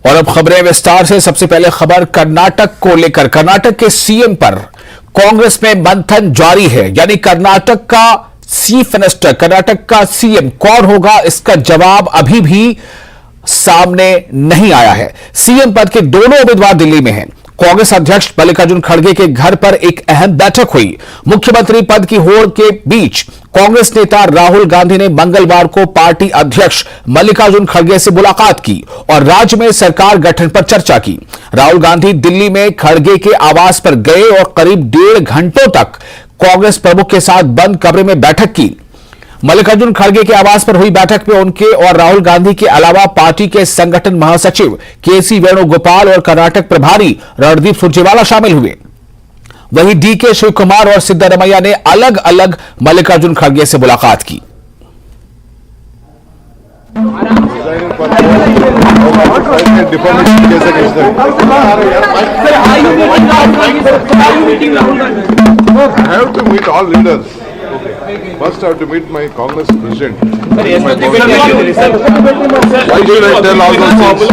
और अब खबरें विस्तार से। सबसे पहले खबर कर्नाटक को लेकर। कर्नाटक के सीएम पर कांग्रेस में मंथन जारी है, यानी कर्नाटक का चीफ मिनिस्टर, कर्नाटक का सीएम कौन होगा, इसका जवाब अभी भी सामने नहीं आया है। सीएम पद के दोनों उम्मीदवार दिल्ली में हैं। कांग्रेस अध्यक्ष मल्लिकार्जुन खड़गे के घर पर एक अहम बैठक हुई। मुख्यमंत्री पद की होड़ के बीच कांग्रेस नेता राहुल गांधी ने मंगलवार को पार्टी अध्यक्ष मल्लिकार्जुन खड़गे से मुलाकात की और राज्य में सरकार गठन पर चर्चा की। राहुल गांधी दिल्ली में खड़गे के आवास पर गए और करीब 1.5 घंटों तक कांग्रेस प्रमुख के साथ बंद कमरे में बैठक की। मल्लिकार्जुन खड़गे के आवास पर हुई बैठक में उनके और राहुल गांधी के अलावा पार्टी के संगठन महासचिव केसी वेणुगोपाल और कर्नाटक प्रभारी रणदीप सुरजेवाला शामिल हुए। वहीं डीके शिवकुमार और सिद्धरमैया ने अलग अलग मल्लिकार्जुन खड़गे से मुलाकात की। First, I have to meet my Congress president. Why should I tell all those things?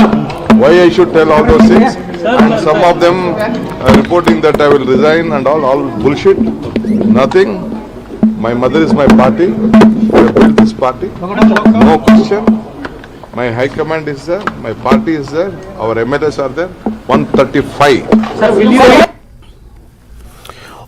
Why I should tell all those things? And some of them are reporting that I will resign and all bullshit. Nothing. My mother is my party. I built this party. No question. My high command is there. My party is there. Our MLAs are there. 135.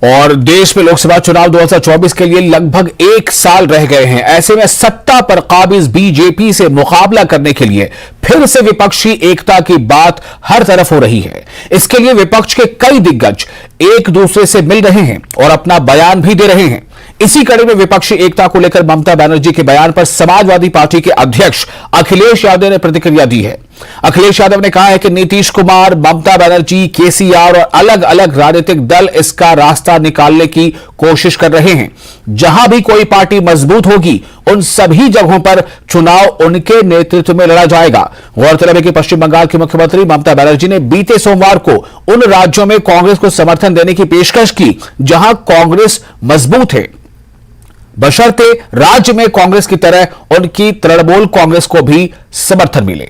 और देश में लोकसभा चुनाव 2024 के लिए लगभग 1 साल रह गए हैं। ऐसे में सत्ता पर काबिज बीजेपी से मुकाबला करने के लिए फिर से विपक्षी एकता की बात हर तरफ हो रही है। इसके लिए विपक्ष के कई दिग्गज एक दूसरे से मिल रहे हैं और अपना बयान भी दे रहे हैं। इसी कड़ी में विपक्षी एकता को लेकर ममता बनर्जी के बयान पर समाजवादी पार्टी के अध्यक्ष अखिलेश यादव ने प्रतिक्रिया दी है। अखिलेश यादव ने कहा है कि नीतीश कुमार, ममता बनर्जी, केसीआर और अलग अलग राजनीतिक दल इसका रास्ता निकालने की कोशिश कर रहे हैं। जहां भी कोई पार्टी मजबूत होगी, उन सभी जगहों पर चुनाव उनके नेतृत्व में लड़ा जाएगा। गौरतलब है कि पश्चिम बंगाल की मुख्यमंत्री ममता बनर्जी ने बीते सोमवार को उन राज्यों में कांग्रेस को समर्थन देने की पेशकश की जहां कांग्रेस मजबूत है, बशर्ते राज्य में कांग्रेस की तरह उनकी तृणमूल कांग्रेस को भी समर्थन मिले।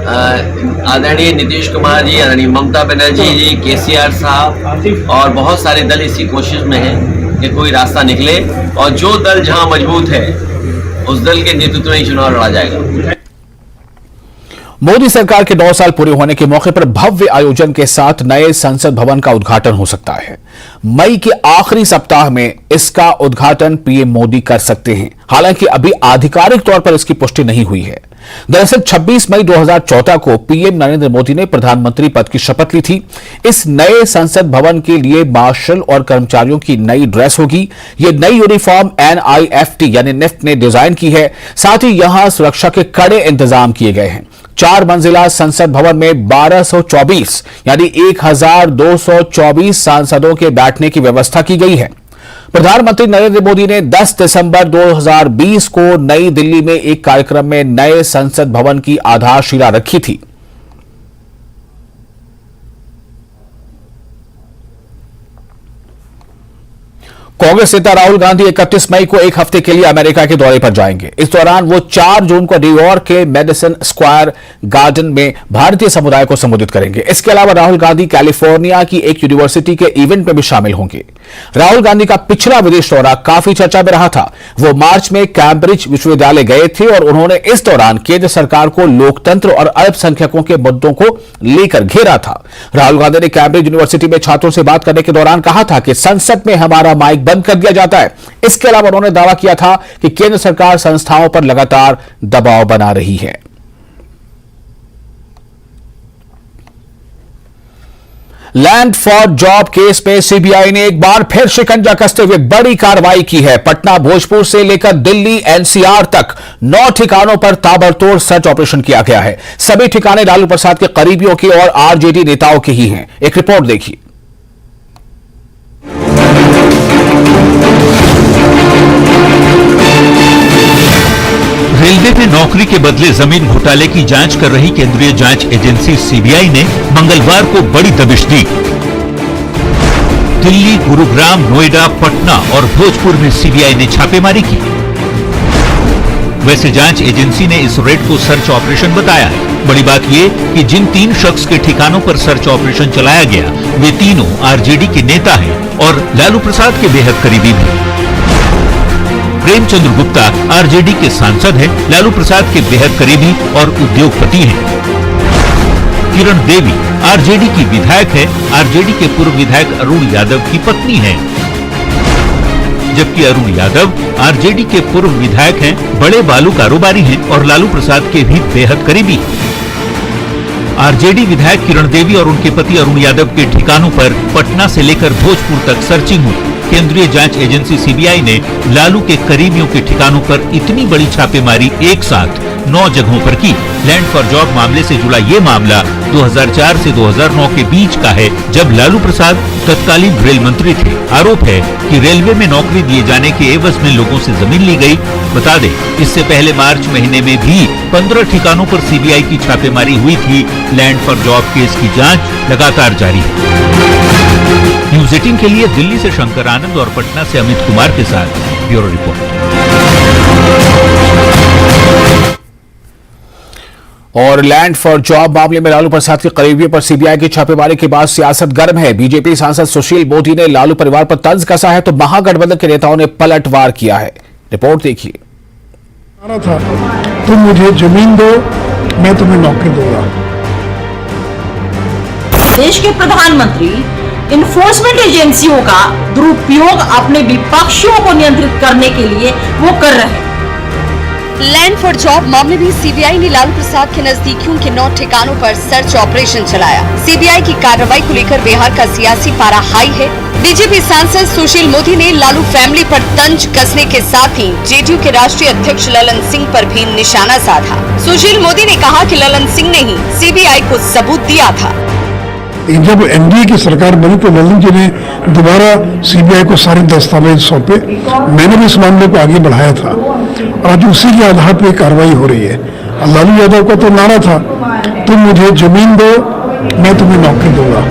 आदरणीय नीतीश कुमार जी, आदरणीय ममता बनर्जी जी, केसीआर साहब और बहुत सारे दल इसी कोशिश में हैं कि कोई रास्ता निकले और जो दल जहां मजबूत है उस दल के नेतृत्व में चुनाव लड़ा जाएगा। मोदी सरकार के 9 साल पूरे होने के मौके पर भव्य आयोजन के साथ नए संसद भवन का उद्घाटन हो सकता है। मई के आखिरी सप्ताह में इसका उद्घाटन पीएम मोदी कर सकते हैं। हालांकि अभी आधिकारिक तौर पर इसकी पुष्टि नहीं हुई है। दरअसल 26 मई 2014 को पीएम नरेंद्र मोदी ने प्रधानमंत्री पद की शपथ ली थी। इस नए संसद भवन के लिए मार्शल और कर्मचारियों की नई ड्रेस होगी। यह नई यूनिफॉर्म NIFT यानी निफ्ट ने डिजाइन की है। साथ ही यहां सुरक्षा के कड़े इंतजाम किए गए हैं। 4 मंजिला संसद भवन में 1224 यानी 1224 सांसदों के बैठने की व्यवस्था की गई है। प्रधानमंत्री नरेंद्र मोदी ने 10 दिसंबर 2020 को नई दिल्ली में एक कार्यक्रम में नए संसद भवन की आधारशिला रखी थी। कांग्रेस नेता राहुल गांधी 31 मई को एक हफ्ते के लिए अमेरिका के दौरे पर जाएंगे। इस दौरान वो 4 जून को न्यूयॉर्क के मेडिसन स्क्वायर गार्डन में भारतीय समुदाय को संबोधित करेंगे। इसके अलावा राहुल गांधी कैलिफोर्निया की एक यूनिवर्सिटी के इवेंट में भी शामिल होंगे। राहुल गांधी का पिछला विदेश दौरा काफी चर्चा में रहा था। वो मार्च में कैम्ब्रिज विश्वविद्यालय गए थे और उन्होंने इस दौरान केंद्र सरकार को लोकतंत्र और अल्पसंख्यकों के मुद्दों को लेकर घेरा था। राहुल गांधी ने कैम्ब्रिज यूनिवर्सिटी में छात्रों से बात करने के दौरान कहा था कि संसद में हमारा माइक बंद कर दिया जाता है। इसके अलावा उन्होंने दावा किया था कि केंद्र सरकार संस्थाओं पर लगातार दबाव बना रही है। लैंड फॉर जॉब केस में सीबीआई ने एक बार फिर शिकंजा कसते हुए बड़ी कार्रवाई की है। पटना, भोजपुर से लेकर दिल्ली NCR तक 9 ठिकानों पर ताबड़तोड़ सर्च ऑपरेशन किया गया है। सभी ठिकाने लालू प्रसाद के करीबियों के और आरजेडी नेताओं के ही हैं। एक रिपोर्ट देखिए। रेलवे में नौकरी के बदले जमीन घोटाले की जांच कर रही केंद्रीय जांच एजेंसी सीबीआई ने मंगलवार को बड़ी दबिश दी। दिल्ली, गुरुग्राम, नोएडा, पटना और भोजपुर में सीबीआई ने छापेमारी की। वैसे जांच एजेंसी ने इस रेड को सर्च ऑपरेशन बताया है। बड़ी बात ये कि जिन 3 शख्स के ठिकानों पर सर्च ऑपरेशन चलाया गया वे तीनों आरजेडी के नेता हैं और लालू प्रसाद के बेहद करीबी भी। प्रेमचंद्र गुप्ता आरजेडी के सांसद हैं, लालू प्रसाद के बेहद करीबी और उद्योगपति हैं। किरण देवी आरजेडी की विधायक है, आरजेडी के पूर्व विधायक अरुण यादव की पत्नी है। जबकि अरुण यादव आरजेडी के पूर्व विधायक हैं, बड़े बालू कारोबारी हैं और लालू प्रसाद के भी बेहद करीबी। आरजेडी विधायक किरण देवी और उनके पति अरुण यादव के ठिकानों पर पटना से लेकर भोजपुर तक सर्चिंग हुई। केंद्रीय जांच एजेंसी सीबीआई ने लालू के करीबियों के ठिकानों पर इतनी बड़ी छापेमारी एक साथ 9 जगहों पर की। लैंड फॉर जॉब मामले से जुड़ा ये मामला 2004 से 2009 के बीच का है, जब लालू प्रसाद तत्कालीन रेल मंत्री थे। आरोप है कि रेलवे में नौकरी दिए जाने के एवज में लोगों से जमीन ली गई। बता दें, इससे पहले मार्च महीने में भी 15 ठिकानों पर सीबीआई की छापेमारी हुई थी। लैंड फॉर जॉब केस की जांच लगातार जारी है। न्यूज 18 के लिए दिल्ली से शंकर आनंद और पटना से अमित कुमार के साथ ब्यूरो रिपोर्ट। और लैंड फॉर जॉब मामले में लालू प्रसाद के करीबियों पर सीबीआई की छापेमारी के बाद सियासत गर्म है। बीजेपी सांसद सुशील मोदी ने लालू परिवार पर तंज कसा है तो महागठबंधन के नेताओं ने पलटवार किया है। रिपोर्ट देखिए। था तुम मुझे जमीन दो, मैं तुम्हें नौकरी दूंगा। देश के प्रधानमंत्री इन्फोर्समेंट एजेंसियों का दुरुपयोग अपने विपक्षियों को नियंत्रित करने के लिए वो कर रहे हैं। लैंड फॉर जॉब मामले में सीबीआई ने लालू प्रसाद के नजदीकियों के 9 ठिकानों पर सर्च ऑपरेशन चलाया। सीबीआई की कार्रवाई को लेकर बिहार का सियासी पारा हाई है। बीजेपी सांसद सुशील मोदी ने लालू फैमिली पर तंज कसने के साथ ही जेडीयू के राष्ट्रीय अध्यक्ष ललन सिंह पर भी निशाना साधा। सुशील मोदी ने कहा कि ललन सिंह ने ही सीबीआई को सबूत दिया था। जब एनडीए की सरकार बनी तो ललन जी ने दोबारा सीबीआई को सारे दस्तावेज सौंपे। मैंने भी इस मामले को आगे बढ़ाया था और आज उसी के आधार पर कार्रवाई हो रही है। लालू यादव का तो नारा था तुम मुझे जमीन दो, मैं तुम्हें नौकरी दूंगा।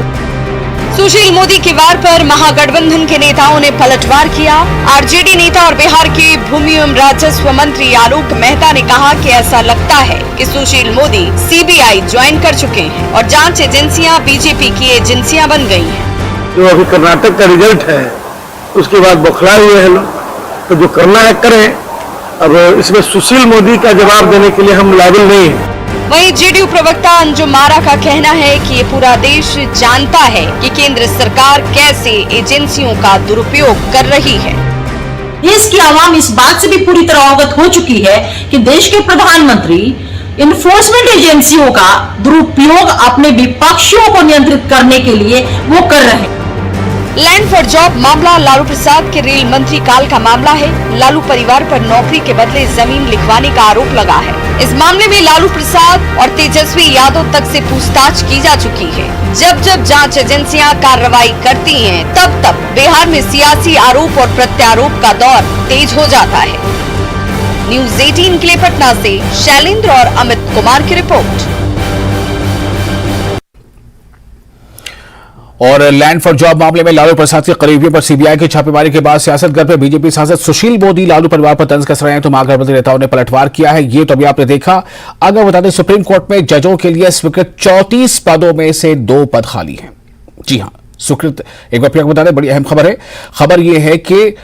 सुशील मोदी के वार पर महागठबंधन के नेताओं ने पलटवार किया। आरजेडी नेता और बिहार के भूमि एवं राजस्व मंत्री आलोक मेहता ने कहा कि ऐसा लगता है कि सुशील मोदी सीबीआई ज्वाइन कर चुके हैं और जांच एजेंसियां बीजेपी की एजेंसियां बन गई हैं। जो अभी कर्नाटक का रिजल्ट है उसके बाद बौखलाए हुए हैं लोग, तो जो करना है करें। अब इसमें सुशील मोदी का जवाब देने के लिए हम लायबल नहीं है। वहीं जेडीयू प्रवक्ता अंजुम आरा का कहना है कि ये पूरा देश जानता है कि केंद्र सरकार कैसे एजेंसियों का दुरुपयोग कर रही है। देश की आवाम इस बात से भी पूरी तरह अवगत हो चुकी है कि देश के प्रधानमंत्री इन्फोर्समेंट एजेंसियों का दुरुपयोग अपने विपक्षियों को नियंत्रित करने के लिए वो कर रहे हैं। लैंड फॉर जॉब मामला लालू प्रसाद के रेल मंत्री काल का मामला है। लालू परिवार पर नौकरी के बदले जमीन लिखवाने का आरोप लगा है। इस मामले में लालू प्रसाद और तेजस्वी यादव तक से पूछताछ की जा चुकी है। जब जब जांच एजेंसियां कार्रवाई करती हैं, तब तब बिहार में सियासी आरोप और प्रत्यारोप का दौर तेज हो जाता है। न्यूज 18 के लिए पटना से शैलेंद्र और अमित कुमार की रिपोर्ट। और लैंड फॉर जॉब मामले में लालू प्रसाद के करीबियों पर सीबीआई की छापेमारी के बाद सियासत घर पर बीजेपी सांसद सुशील मोदी लालू परिवार पर तंज कस रहे हैं तो महागठबंधन नेताओं ने पलटवार किया है। ये तो अभी आपने देखा। अगर बता दें, सुप्रीम कोर्ट में जजों के लिए स्वीकृत 34 पदों में से 2 पद खाली हैं। जी हां, स्वीकृत। एक बार फिर बता दें, बड़ी अहम खबर है। खबर यह है कि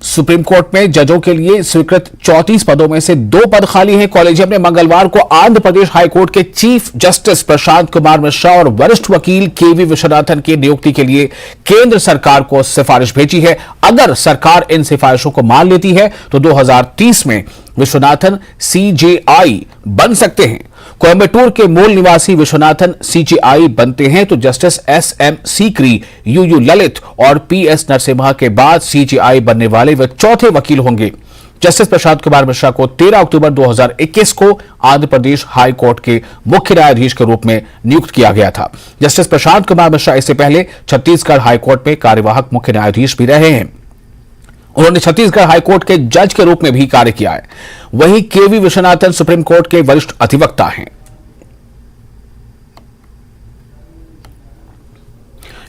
सुप्रीम कोर्ट में जजों के लिए स्वीकृत 34 पदों में से 2 पद खाली हैं। कॉलेजियम ने मंगलवार को आंध्र प्रदेश हाईकोर्ट के चीफ जस्टिस प्रशांत कुमार मिश्रा और वरिष्ठ वकील केवी विश्वनाथन की नियुक्ति के लिए केंद्र सरकार को सिफारिश भेजी है। अगर सरकार इन सिफारिशों को मान लेती है तो 2030 में विश्वनाथन सीजेआई बन सकते हैं। कोयम्बटूर के मूल निवासी विश्वनाथन सीजेआई बनते हैं तो justice SM Sikri, UU Lalit और पीएस नरसिम्हा के बाद सीजेआई बनने वाले वे चौथे वकील होंगे। जस्टिस प्रशांत कुमार मिश्रा को 13 अक्टूबर 2021 को आंध्र प्रदेश हाई कोर्ट के मुख्य न्यायाधीश के रूप में नियुक्त किया गया था। जस्टिस प्रशांत कुमार मिश्रा इससे पहले छत्तीसगढ़ हाईकोर्ट में कार्यवाहक मुख्य न्यायाधीश भी रहे हैं। उन्होंने छत्तीसगढ़ हाईकोर्ट के जज के रूप में भी कार्य किया है। वहीं केवी विश्वनाथन सुप्रीम कोर्ट के वरिष्ठ अधिवक्ता हैं।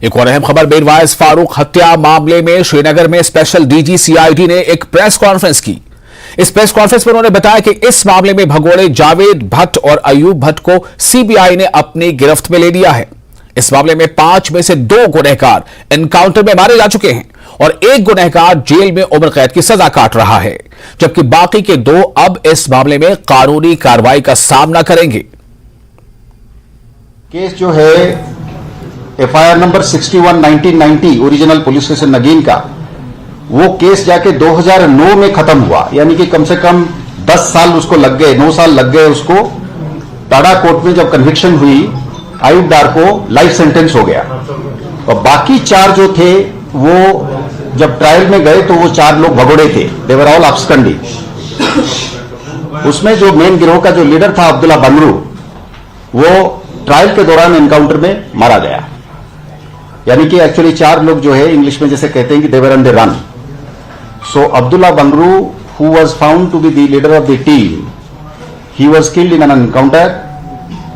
एक और अहम खबर, मीरवाइज फारूक हत्या मामले में श्रीनगर में स्पेशल डीजी सीआईडी ने एक प्रेस कॉन्फ्रेंस की। इस प्रेस कॉन्फ्रेंस में उन्होंने बताया कि इस मामले में भगोड़े जावेद भट्ट और अयूब भट्ट को सीबीआई ने अपनी गिरफ्त में ले लिया है। इस मामले में 5 में से 2 गुनहगार एनकाउंटर में मारे जा चुके हैं और 1 गुनहगार जेल में उम्र कैद की सजा काट रहा है, जबकि बाकी के 2 अब इस मामले में कानूनी कार्रवाई का सामना करेंगे। केस जो है FIR number 61/1990 original police station Nageen का, वो केस जाके 2009 में खत्म हुआ, यानी कि कम से कम 10 साल उसको लग गए, 9 साल लग गए उसको। टाडा कोर्ट में जब कन्विक्शन हुई, अयूब डार को लाइफ सेंटेंस हो गया और बाकी 4 जो थे वो जब ट्रायल में गए तो वो 4 लोग भगोड़े थे, दे वर ऑल अब्सकंडी। उसमें जो मेन गिरोह का जो लीडर था अब्दुल्ला बंगरू, वो ट्रायल के दौरान एनकाउंटर में मारा गया। यानी कि एक्चुअली 4 लोग जो है इंग्लिश में जैसे कहते हैं कि they were on the run. So Abdullah Bangroo, who was found to be the leader of the team, he was killed in an encounter.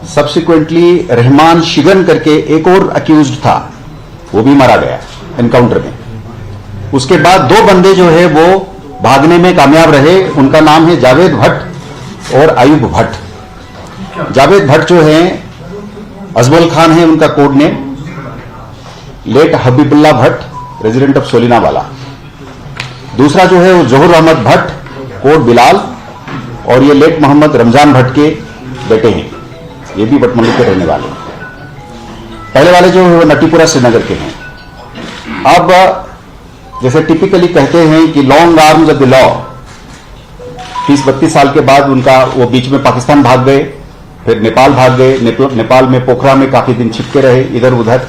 Subsequently Rehman Shigan करके एक और अक्यूज्ड था, वो भी मारा गया एनकाउंटर में। उसके बाद 2 बंदे जो है वो भागने में कामयाब रहे, उनका नाम है जावेद भट्ट और अयूब भट्ट। जावेद भट्ट जो है अजमल खान है उनका code name, late Habibullah Bhat resident of Solinawala. दूसरा जो है वो जोहर अहमद भट्ट कोड बिलाल, और ये लेट मोहम्मद रमजान भट्ट के बेटे हैं, ये भी बटमलू के रहने वाले। पहले वाले जो है वो नटीपुरा श्रीनगर के हैं। अब जैसे टिपिकली कहते हैं कि long arms of the law, 30-32 साल के बाद उनका वो बीच में पाकिस्तान भाग गए, फिर नेपाल भाग गए। नेपाल में पोखरा में काफी दिन छिपके रहे इधर उधर,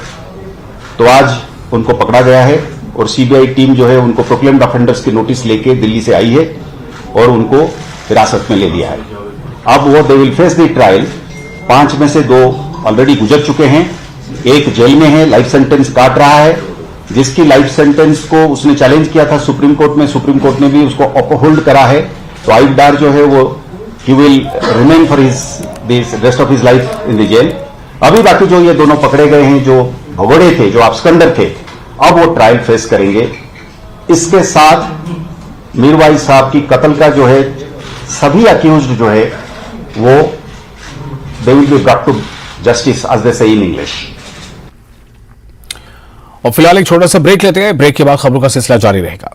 तो आज उनको पकड़ा गया है और सीबीआई टीम जो है उनको प्रोक्लेम्ड ऑफेंडर्स की नोटिस लेके दिल्ली से आई है और उनको हिरासत में ले लिया है। अब वो they will face the trial. 5 में से 2 ऑलरेडी गुजर चुके हैं, 1 जेल में है, लाइफ सेंटेंस काट रहा है, जिसकी लाइफ सेंटेंस को उसने चैलेंज किया था सुप्रीम कोर्ट में, सुप्रीम कोर्ट ने भी उसको अपहोल्ड करा है। तो अयूब डार जो है वो ही will remain for his rest of his life in the jail. अभी बाकी जो ये दोनों पकड़े गए हैं, जो भगोड़े थे, जो अब्सकंडर थे, अब वो ट्रायल फेस करेंगे। इसके साथ मीरवाइज साहब की कत्ल का जो है सभी अक्यूज्ड जो है वो they will be brought to justice as they say in English. और फिलहाल एक छोटा सा ब्रेक लेते हैं, ब्रेक के बाद खबरों का सिलसिला जारी रहेगा।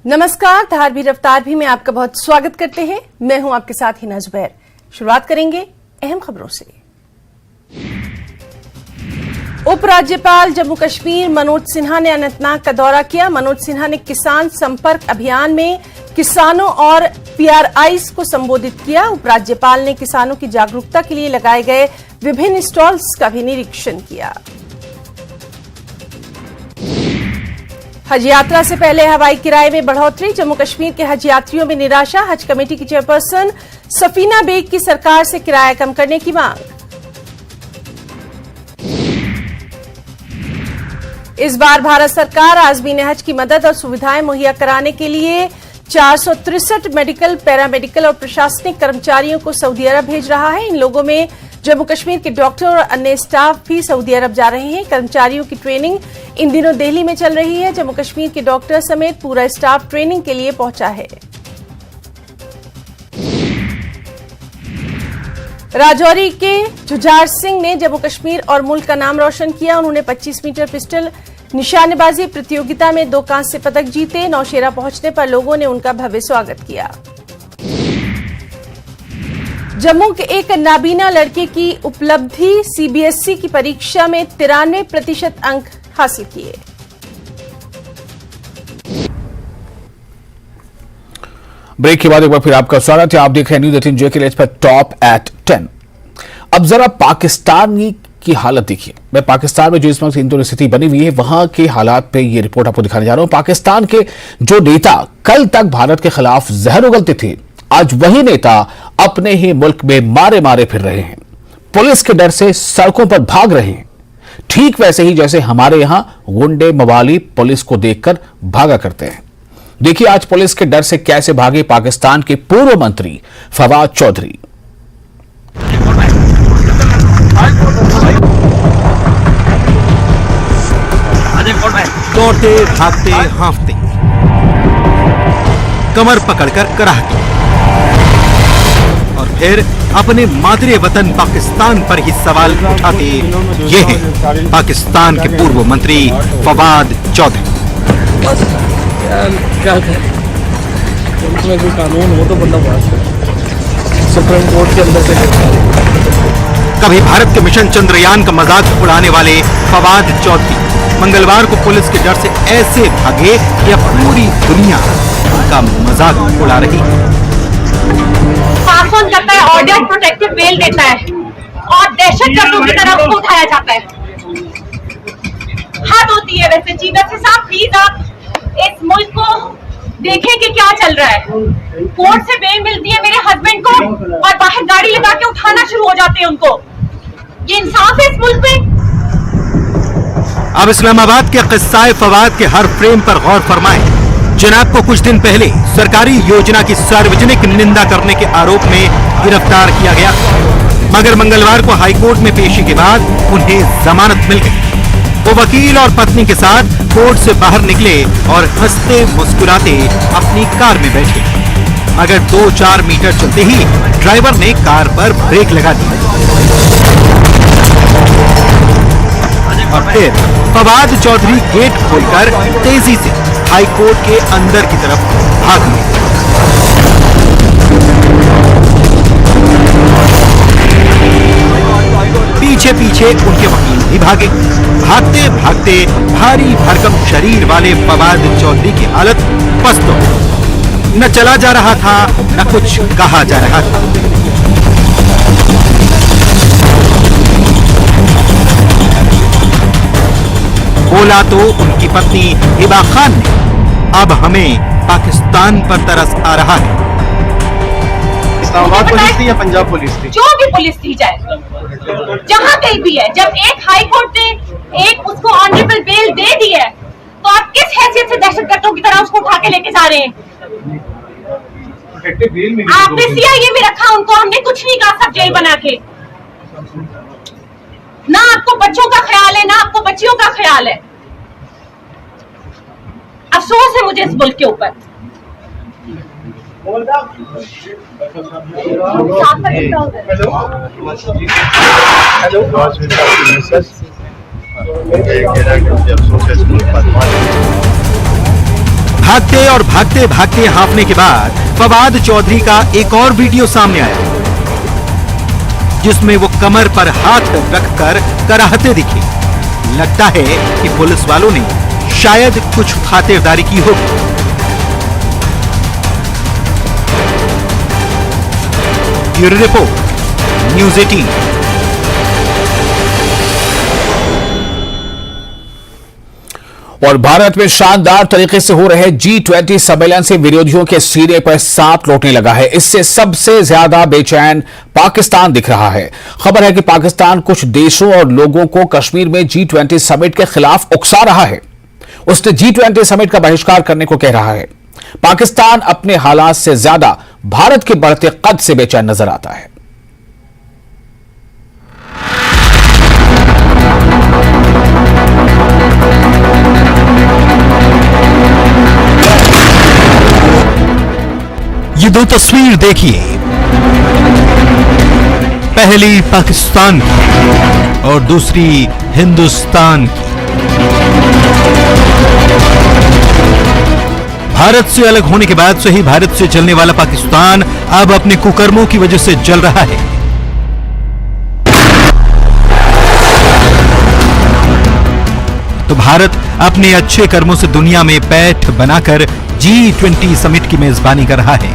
नमस्कार, धार भी रफ्तार भी में आपका बहुत स्वागत करते हैं। मैं हूं आपके साथ हिना जुबैर। शुरुआत करेंगे अहम खबरों से। उपराज्यपाल जम्मू कश्मीर मनोज सिन्हा ने अनंतनाग का दौरा किया। मनोज सिन्हा ने किसान संपर्क अभियान में किसानों और पीआरआईज को संबोधित किया। उपराज्यपाल ने किसानों की जागरूकता के लिए लगाए गए विभिन्न स्टॉल्स का भी निरीक्षण किया। हज यात्रा से पहले हवाई किराए में बढ़ोतरी, जम्मू कश्मीर के हज यात्रियों में निराशा। हज कमेटी की चेयरपर्सन सफीना बेग की सरकार से किराया कम करने की मांग। इस बार भारत सरकार आज़मीन हज की मदद और सुविधाएं मुहैया कराने के लिए 463 मेडिकल, पैरामेडिकल और प्रशासनिक कर्मचारियों को सऊदी अरब भेज रहा है। इन लोगों में जम्मू कश्मीर के डॉक्टर और अन्य स्टाफ भी सऊदी अरब जा रहे हैं। कर्मचारियों की ट्रेनिंग इन दिनों दिल्ली में चल रही है। जम्मू कश्मीर के डॉक्टर समेत पूरा स्टाफ ट्रेनिंग के लिए पहुंचा है। राजौरी के जुझार सिंह ने जम्मू कश्मीर और मुल्क का नाम रोशन किया। उन्होंने 25 मीटर पिस्टल निशानेबाजी प्रतियोगिता में 2 कांस्य पदक जीते। नौशेरा पहुंचने पर लोगों ने उनका भव्य स्वागत किया। जम्मू के एक नाबीना लड़के की उपलब्धि, सीबीएसई की परीक्षा में 93% अंक हासिल किए। ब्रेक के बाद एक बार फिर आपका स्वागत है। आप देख रहे हैं न्यूज 18 जे के लिए पर टॉप एट 10। अब जरा पाकिस्तान की हालत देखिए। मैं पाकिस्तान में जो इस वक्त हिंदू स्थिति बनी हुई है वहां के हालात पे ये रिपोर्ट आपको दिखाने जा रहा हूं। पाकिस्तान के जो नेता कल तक भारत के खिलाफ जहर उगलते थे, आज वही नेता अपने ही मुल्क में मारे मारे फिर रहे हैं, पुलिस के डर से सड़कों पर भाग रहे हैं। ठीक वैसे ही जैसे हमारे यहां गुंडे मवाली पुलिस को देखकर भागा करते हैं। देखिए आज पुलिस के डर से कैसे भागे पाकिस्तान के पूर्व मंत्री फवाद चौधरी। दौड़ते भागते हांफते कमर पकड़कर कराहते और फिर अपने मादरे वतन पाकिस्तान पर ही सवाल उठाते ये हैं पाकिस्तान के पूर्व मंत्री फवाद चौधरी। क्या करें, उसमें कोई कानून हो तो बंदा सुप्रीम कोर्ट के अंदर से। कभी भारत के मिशन चंद्रयान का मजाक उड़ाने वाले फवाद चौधरी मंगलवार को पुलिस के डर से ऐसे भागे कि अब पूरी दुनिया उनका मजाक उड़ा रही है। शासन करता है, ऑर्डर प्रोटेक्टिव बेल देता है और दहशतगर्दों की तरफ उसको उठाया जाता है। हद होती है वैसे जी। वैसे साहब प्लीज आप इस मुल्क को देखें कि क्या चल रहा है। कोर्ट से बेल मिलती है मेरे हस्बैंड को और बाहर गाड़ी लगा के उठाना शुरू हो जाते हैं उनको। ये इंसाफ है इस मुल्क में? अब इस्लामाबाद के किस्सा फवाद के हर फ्रेम पर गौर फरमाएं। जनाब को कुछ दिन पहले सरकारी योजना की सार्वजनिक निंदा करने के आरोप में गिरफ्तार किया गया, मगर मंगलवार को हाईकोर्ट में पेशी के बाद उन्हें जमानत मिल गई। वो वकील और पत्नी के साथ कोर्ट से बाहर निकले और हंसते मुस्कुराते अपनी कार में बैठे, मगर 2-4 मीटर चलते ही ड्राइवर ने कार पर ब्रेक लगा दी और फिर फवाद चौधरी गेट खोलकर तेजी से हाईकोर्ट के अंदर की तरफ भाग गए। पीछे पीछे उनके वकील भी भागे। भागते भागते भारी भरकम शरीर वाले फवाद चौधरी की हालत पस्त हो गई। न चला जा रहा था न कुछ कहा जा रहा था। बोला तो उनकी पत्नी हिबा खान ने, अब हमें पाकिस्तान पर तरस आ रहा है। इस्लामाबाद पुलिस थी या पंजाब पुलिस थी? जो भी पुलिस थी जाए, जहाँ कहीं भी है, जब एक हाई कोर्ट ने एक उसको ऑनरेबल बेल दे दी है तो आप किस हैसियत से दहशतगर्दों की तरह उसको उठा के लेके जा रहे हैं? आपने सीआईए में रखा उनको, हमने कुछ नहीं कहा, सब जेल बना के। ना आपको बच्चों का ख्याल है ना आपको बच्चियों का ख्याल है। अफसोस है मुझे इस मुल्क के ऊपर। भागते और भागते भागते हांफने के बाद फवाद चौधरी का एक और वीडियो सामने आया, जिसमें वो कमर पर हाथ रखकर कराहते दिखे। लगता है कि पुलिस वालों ने शायद कुछ खातिरदारी की होगी। Bureau report, news 18। और भारत में शानदार तरीके से हो रहे G20 सम्मेलन से विरोधियों के सीने पर सांप लौटने लगा है। इससे सबसे ज्यादा बेचैन पाकिस्तान दिख रहा है। खबर है कि पाकिस्तान कुछ देशों और लोगों को कश्मीर में G20 समिट के खिलाफ उकसा रहा है। उसने G20 समिट का बहिष्कार करने को कह रहा है। पाकिस्तान अपने हालात से ज्यादा भारत के बढ़ते कद से बेचैन नजर आता है। ये दो तस्वीर देखिए, पहली पाकिस्तान की और दूसरी हिंदुस्तान की। भारत से अलग होने के बाद से ही भारत से चलने वाला पाकिस्तान अब अपने कुकर्मों की वजह से जल रहा है। तो भारत अपने अच्छे कर्मों से दुनिया में पैठ बनाकर G20 समिट की मेजबानी कर रहा है।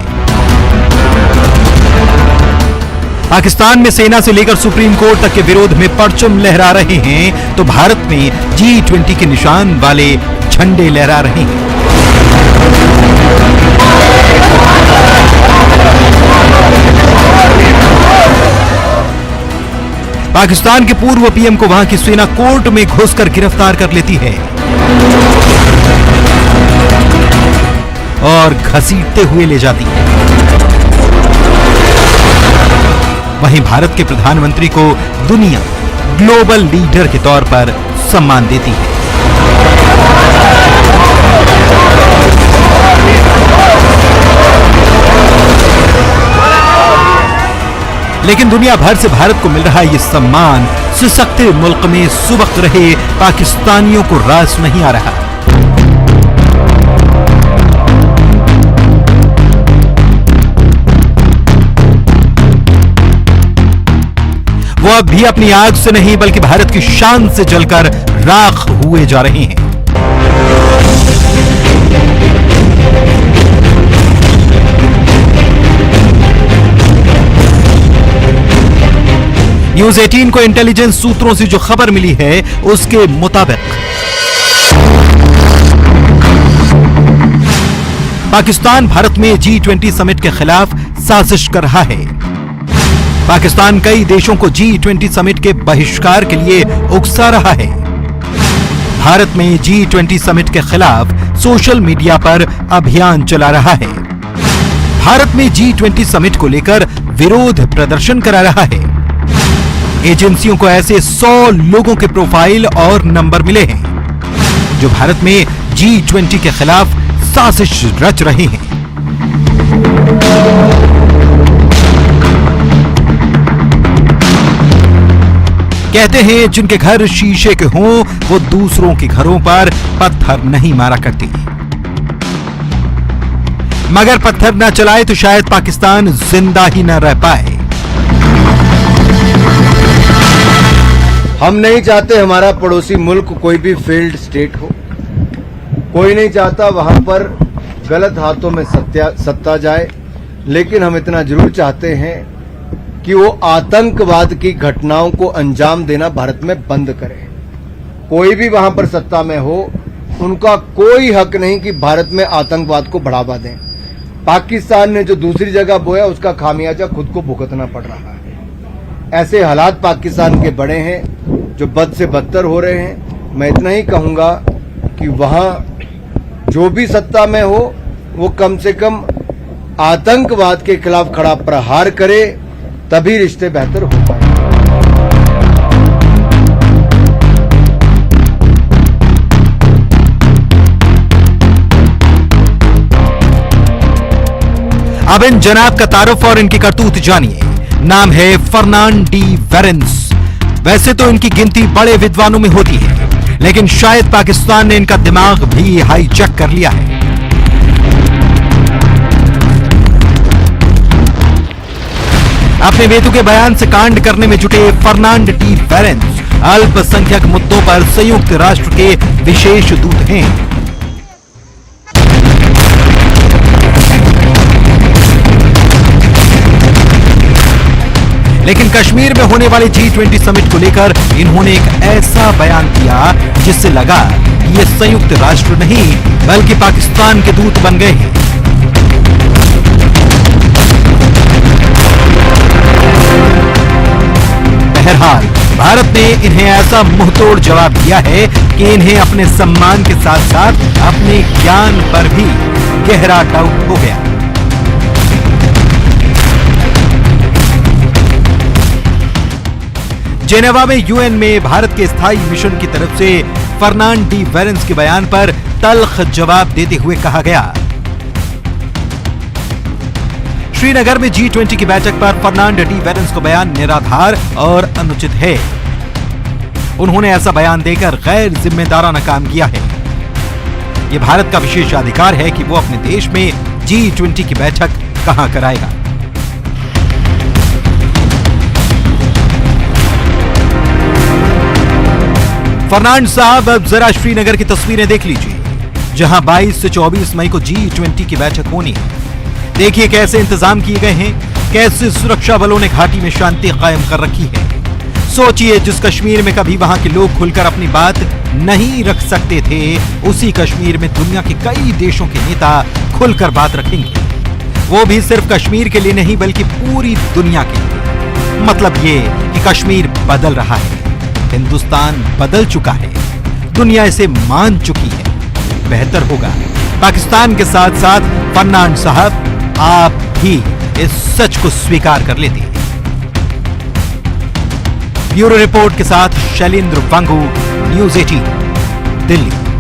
पाकिस्तान में सेना से लेकर सुप्रीम कोर्ट तक के विरोध में परचम लहरा रहे हैं, तो भारत में G20 के निशान वाले झंडे लहरा रहे हैं। पाकिस्तान के पूर्व पीएम को वहां की सेना कोर्ट में घुसकर गिरफ्तार कर लेती है। और घसीटते हुए ले जाती है। वहीं भारत के प्रधानमंत्री को दुनिया ग्लोबल लीडर के तौर पर सम्मान देती है। लेकिन दुनिया भर से भारत को मिल रहा ये सम्मान सशक्ति मुल्क में सुबक रहे पाकिस्तानियों को रास नहीं आ रहा। वो अब भी अपनी आग से नहीं बल्कि भारत की शान से जलकर राख हुए जा रहे हैं। न्यूज 18 को इंटेलिजेंस सूत्रों से जो खबर मिली है उसके मुताबिक पाकिस्तान भारत में G20 समिट के खिलाफ साजिश कर रहा है। पाकिस्तान कई देशों को G20 समिट के बहिष्कार के लिए उकसा रहा है। भारत में G20 समिट के खिलाफ सोशल मीडिया पर अभियान चला रहा है। भारत में G20 समिट को लेकर विरोध प्रदर्शन करा रहा है। एजेंसियों को ऐसे 100 लोगों के प्रोफाइल और नंबर मिले हैं जो भारत में G20 के खिलाफ साजिश रच रहे हैं। कहते हैं जिनके घर शीशे के हों वो दूसरों के घरों पर पत्थर नहीं मारा करते, मगर पत्थर न चलाए तो शायद पाकिस्तान जिंदा ही न रह पाए। हम नहीं चाहते हमारा पड़ोसी मुल्क कोई भी फेल्ड स्टेट हो। कोई नहीं चाहता वहां पर गलत हाथों में सत्ता जाए, लेकिन हम इतना जरूर चाहते हैं कि वो आतंकवाद की घटनाओं को अंजाम देना भारत में बंद करें। कोई भी वहां पर सत्ता में हो, उनका कोई हक नहीं कि भारत में आतंकवाद को बढ़ावा दें। पाकिस्तान ने जो दूसरी जगह बोया उसका खामियाजा खुद को भुगतना पड़ रहा है। ऐसे हालात पाकिस्तान के बड़े हैं जो बद से बदतर हो रहे हैं। मैं इतना ही कहूंगा कि वहां जो भी सत्ता में हो वो कम से कम आतंकवाद के खिलाफ खड़ा प्रहार करे, तभी रिश्ते बेहतर हो पाए। अब इन जनाब का तारुफ और इनकी करतूत जानिए। नाम है फर्नांड डी वेरेंस। वैसे तो इनकी गिनती बड़े विद्वानों में होती है, लेकिन शायद पाकिस्तान ने इनका दिमाग भी हाईजैक कर लिया है। अपने बेतुके बयान से कांड करने में जुटे फर्नांड डी वेरेंस अल्पसंख्यक मुद्दों पर संयुक्त राष्ट्र के विशेष दूत हैं। लेकिन कश्मीर में होने वाले G20 समिट को लेकर इन्होंने एक ऐसा बयान दिया जिससे लगा कि ये संयुक्त राष्ट्र नहीं बल्कि पाकिस्तान के दूत बन गए हैं। बहरहाल भारत ने इन्हें ऐसा मुंहतोड़ जवाब दिया है कि इन्हें अपने सम्मान के साथ साथ अपने ज्ञान पर भी गहरा डाउट हो गया। जेनेवा में यूएन में भारत के स्थायी मिशन की तरफ से फर्नांड डी वेरेंस के बयान पर तल्ख जवाब देते हुए कहा गया। श्रीनगर में G20 की बैठक पर फर्नांड डी वेरेंस का बयान निराधार और अनुचित है। उन्होंने ऐसा बयान देकर गैर जिम्मेदाराना काम किया है। यह भारत का विशेष अधिकार है कि वो अपने देश में G20 की बैठक कहां कराएगा। फर्नांड साहब अब जरा श्रीनगर की तस्वीरें देख लीजिए, जहां 22 से 24 मई को G20 की बैठक होनी है। देखिए कैसे इंतजाम किए गए हैं, कैसे सुरक्षा बलों ने घाटी में शांति कायम कर रखी है। सोचिए, जिस कश्मीर में कभी वहां के लोग खुलकर अपनी बात नहीं रख सकते थे, उसी कश्मीर में दुनिया के कई देशों के नेता खुलकर बात रखेंगे। वो भी सिर्फ कश्मीर के लिए नहीं बल्कि पूरी दुनिया के लिए। मतलब ये कि कश्मीर बदल रहा है, हिंदुस्तान बदल चुका है, दुनिया इसे मान चुकी है। बेहतर होगा पाकिस्तान के साथ साथ फन्नान साहब आप भी इस सच को स्वीकार कर लेते। ब्यूरो रिपोर्ट के साथ शैलेंद्र वांगू, न्यूज़ 18 दिल्ली।